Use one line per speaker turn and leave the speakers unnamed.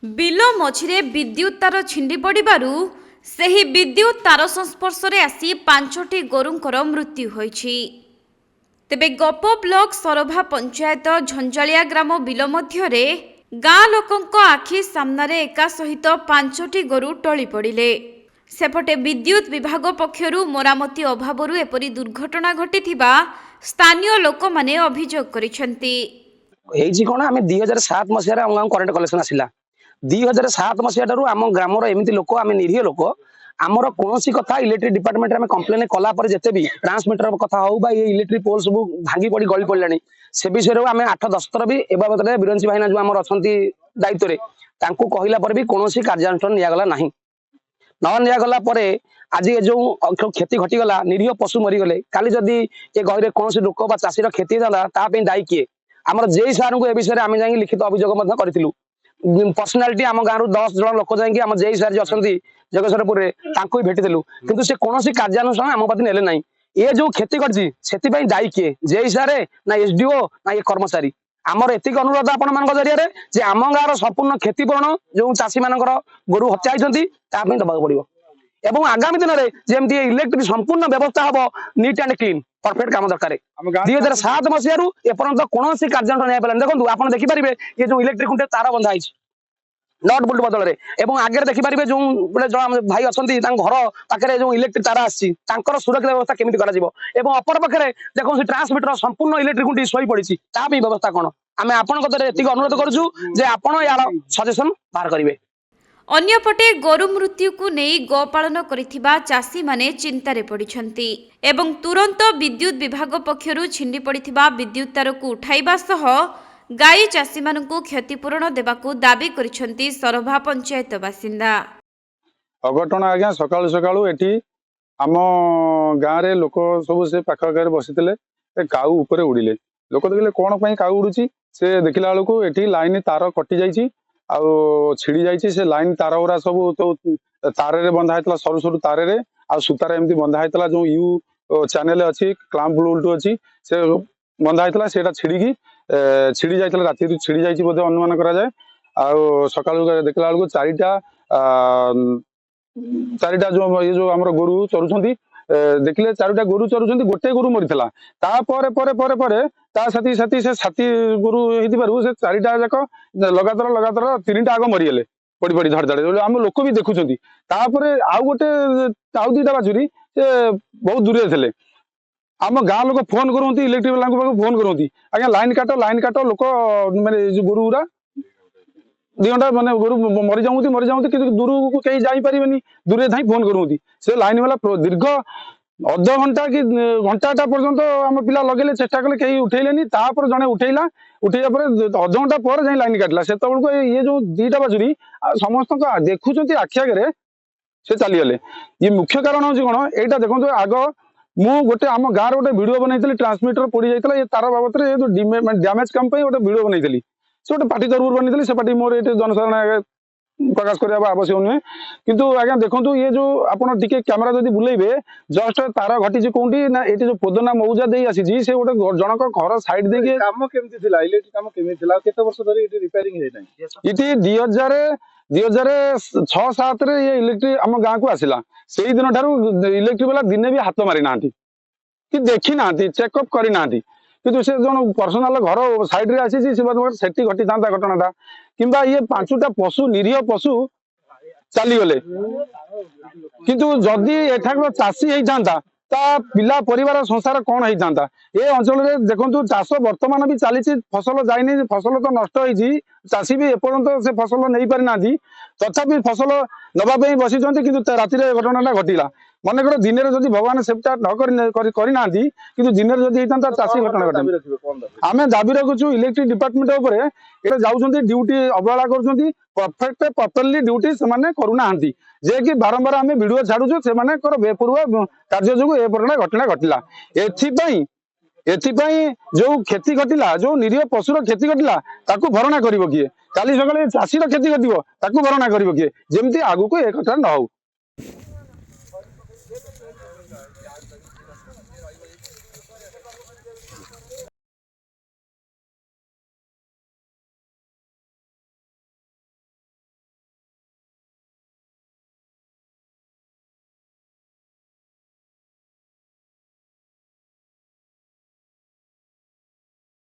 ବିଲ ମଝିରେ ବିଦ୍ୟୁତ୍ ତାର ଛିଣ୍ଡି ପଡ଼ିବାରୁ ସେହି ବିଦ୍ୟୁତ୍ ତାର ସଂସ୍ପର୍ଶରେ ଆସି 5ଟି ଗୋରୁଙ୍କର ମୃତ୍ୟୁ ହୋଇଛି। ତେବେ ଗପ ବ୍ଲକ ସରଭା ପଞ୍ଚାୟତ ଝଞ୍ଜାଳିଆ ଗ୍ରାମ ବିଲ ମଧ୍ୟରେ ଗାଁ ଲୋକଙ୍କ ଆଖି ସାମ୍ନାରେ ଏକା ସହିତ 5ଟି ଗୋରୁ ଟଳି ପଡ଼ିଲେ। ସେପଟେ ବିଦ୍ୟୁତ୍ ବିଭାଗ ପକ୍ଷରୁ ମରାମତି ଅଭାବରୁ ଏପରି ଦୁର୍ଘଟଣା ଘଟିଥିବା ସ୍ଥାନୀୟ ଲୋକମାନେ ଅଭିଯୋଗ କରିଛନ୍ତି।
ହେଇଛି କ'ଣ ଆମେ 2007 ମସିହାରେ ଆମ ଗାଁକୁ କରେଣ୍ଟ କନେକ୍ସନ ଆସିଲା। 2007 ମସିହା ଠାରୁ ଆମ ଗ୍ରାମର ଏମିତି ଲୋକ, ଆମେ ନିରୀହ ଲୋକ, ଆମର କୌଣସି କଥା ଇଲେକ୍ଟ୍ରିକ ଡିପାର୍ଟମେଣ୍ଟରେ ଆମେ କମ୍ପ୍ଲେନ କଲା ପରେ ଯେତେ ବି ଟ୍ରାନ୍ସମିଟର କଥା ହଉ ବା ଏ ଇଲେକ୍ଟ୍ରିକ ପୋଲ ସବୁ ଭାଙ୍ଗି ପଡ଼ି ଗଳି ପଡ଼ିଲାଣି, ସେ ବିଷୟରେ ଆମେ 8-10 ଥର ବି ଏ ବାବଦରେ ବିରଞ୍ଚି ଭାଇନା ଯୋଉ ଆମର ଅଛନ୍ତି ଦାୟିତ୍ୱରେ ତାଙ୍କୁ କହିଲା ପରେ ବି କୌଣସି କାର୍ଯ୍ୟାନୁଷ୍ଠାନ ନିଆଗଲା ନାହିଁ। ନ ନିଆଗଲା ପରେ ଆଜି ଏ ଯୋଉ କ୍ଷତି ଘଟିଗଲା, ନିରୀହ ପଶୁ ମରିଗଲେ, କାଲି ଯଦି ଏ ଗହିରେ କୌଣସି ଲୋକ ବା ଚାଷୀର କ୍ଷତି ହେଇଥାନ୍ତା ତା ପାଇଁ ଦାୟୀ କିଏ? ଆମର ଜେଇ ସାର୍ଙ୍କୁ ଏ ବିଷୟରେ ଆମେ ଯାଇକି ଲିଖିତ ଅଭିଯୋଗ ମଧ୍ୟ କରିଥିଲୁ। ପର୍ସନାଲିଟି ଆମ ଗାଁରୁ 10 ଜଣ ଲୋକ ଯାଇକି ଆମ ଜେଇ ସାର୍ ଯିଏ ଅଛନ୍ତି ଜଗେଶ୍ୱରପୁରରେ ତାଙ୍କୁ ବି ଭେଟିଥିଲୁ, କିନ୍ତୁ ସେ କୌଣସି କାର୍ଯ୍ୟାନୁଷ୍ଠାନ ଆମ ପ୍ରତି ନେଲେ ନାହିଁ। ଏ ଯୋଉ କ୍ଷତି ଘଟିଛି ସେଥିପାଇଁ ଦାୟୀ କିଏ? ଜେଇ ସାର୍ ନା ଏସଡିଓ ନା ଏ କର୍ମଚାରୀ? ଆମର ଏତିକି ଅନୁରୋଧ ଆପଣମାନଙ୍କ ଜରିଆରେ ଯେ ଆମ ଗାଁର ସମ୍ପୂର୍ଣ୍ଣ କ୍ଷତିପୂରଣ ଯୋଉ ଚାଷୀ ମାନଙ୍କର ଗୋରୁ ହତ୍ୟା ହେଇଛନ୍ତି ତା ପାଇଁ ଦେବାକୁ ପଡିବ ଏବଂ ଆଗାମୀ ଦିନରେ ଯେମିତି ଇଲେକ୍ଟ୍ରିକ ସମ୍ପୂର୍ଣ୍ଣ ବ୍ୟବସ୍ଥା ହବ, ନିଟ୍ ଆଣ୍ଡ କ୍ଲିନ୍ परफेक्ट काम दरकार। 2007 मसीह एपर्यंत कौन कार्यानुष्ठान नहीं। देखो आप देखिपारे ये जो इलेक्ट्रिक खुंटे तार बंधा है नट बोल्ट बदल में आगे देखिपारे जो भाई अच्छा घर पाखे जो इलेक्ट्रिक तार आसी सुरक्षा व्यवस्था केमी कर अपर पाखे देखो ट्रांसमिटर संपूर्ण इलेक्ट्रिक खुंटी शोई पड़ी व्यवस्था कौन आम आपण अनुरोध करूँ यार सजेसन बाहर करेंगे।
अन्यपटे गोरु मृत्यु को नहीं गोपालन करिथिबा चासी माने चिंतारे पड़िछंती एवं तुरंत विद्युत विभाग पक्षरु छिंडी पड़िथिबा विद्युत तार को उठाइबा सह गाई चासी मानकु क्षतिपूरण देबाकू दाबी करिछंती सरभा पंचायत बासिंदा।
अघटन आज्ञा सकाळु सकाळु एठी आम गाँ रे लोक सब से पाखा बसिथिले काऊ ऊपर उड़िले। लोक देखिले कोन पई काऊ उडुची से देखिला बेलकू एठी लाइन तार कटि जाईची आउ छिड़ी जाइए से लाइन तार गुरा सब तो तार रे बंधा है सरू सरू तार रे आ सूतार एमती बंधा है जो यू चैनल अच्छी क्लाम्प ब्लूटूथ अच्छी से बंधा है से छिड़ी जाइए राति छिड़ी जाइए बोधे अनुमान करा जाए। आ सकाळु देखला बेलकू चारिटा जो ये जो आमर गोरु चरुछंती देखिले 4टा गोरु चरुछंती गोटे गोरु मरिथला तापर परे परे परे ता साथी साथी से साथी गोरु हेतिबारु से 4टा जाक लगातार लगातार 3टा आग मरिगले पड़ी पड़ी धड़ धड़ आम लोक भी देखुछंती। तापर आउ गोटे आउ 2टा बाछुरी से बहुत दूर थे आम गाँ लोक फोन करती इलेक्ट्रिक वाला फोन करती आज्ञा लाइन काट लोक माने गोरु गुरा 2 घंटा माने गोरु मरी जाऊँगी कि दूर को कहीं जापारे दूर थाई फोन करती से लाइन वाला दीर्घ अध घंटा कि घंटाटा पर्यंत आम पिला लगे चेष्टा कले कहीं उठेले तापर जड़े उठेला उठेला अध घंटा पर जाए लाइन काटला से ये जो 2टा बाछुरी समस्त देखुं आखि आगे से चलीगले। ये मुख्य कारण हूँ कौन यहाँ देखो आग मु गोटे आम गाँव गोटे वीडियो बनई ट्रांसमिटर पड़ जाता ये तार बाबद डैमेज काम गोटे वीडियो बनई से गोटे पार्टी तरफ बनी से पार्टी मोर ये जनसाधारण प्रकाश करने आवश्यक नुहे किंतु आज्ञा देखो ये जो आपड़ टी कैमेरा जब बुलेबे जस्ट तार घटी कौटी ना ये जो पोदना मौजा दे आसी से गोटे जनक घर साइड देखिए
काम केमती थिला इलेक्ट्रिक काम केमती थिला केते वर्ष धरि इटी रिपेयरिंग हे नै
इटी 2006-07 रे ये इलेक्ट्रिक आम गाँ को आसिला से दिन ठारू इलेक्ट्रिक वाला दिने भी हाथ मारी ना कि देखी ना चेकअप करी ना किंतु से जन पर्सनाल घर साइड रे आसी सेठी घटी था घटनाटा किंबा ये 5टा पशु निरीह पशु चलीगले किंतु जदि एठाक चाषी होता पिला परिवार संसार कौन होता ये अंचल में देखो चाष वर्तमान भी चली फसल जाइनी फसल तो नष्ट होती चाषी भी एपर्यंत से फसल नहीं पारि ना तथापि फसल नवाई बसी कि राति घटनाटा घटला मनकर दिन में जब भगवान सेफ्टा न करना कि दिन में जब चाषी घटना घटे आम दाबी रखुचु इलेक्ट्रिक डिपार्टमेंट जाऊँ ड्यूटी अवहेला कर परफेक्ट प्रॉपर्ली ड्यूटी से करूना जे कि बारंबार आम वीडियो छाड़ू से बेपूर्व कार्य जो घटना घटला एथिपाई जो क्षति घटला जो निरीह पशुर क्षति घटला ताकू भरणा करिवो किए काली सकाळे चाषीर क्षति घटिवो ताकू भरणा करिवो किए जेमती आगु को एक कथा न हो।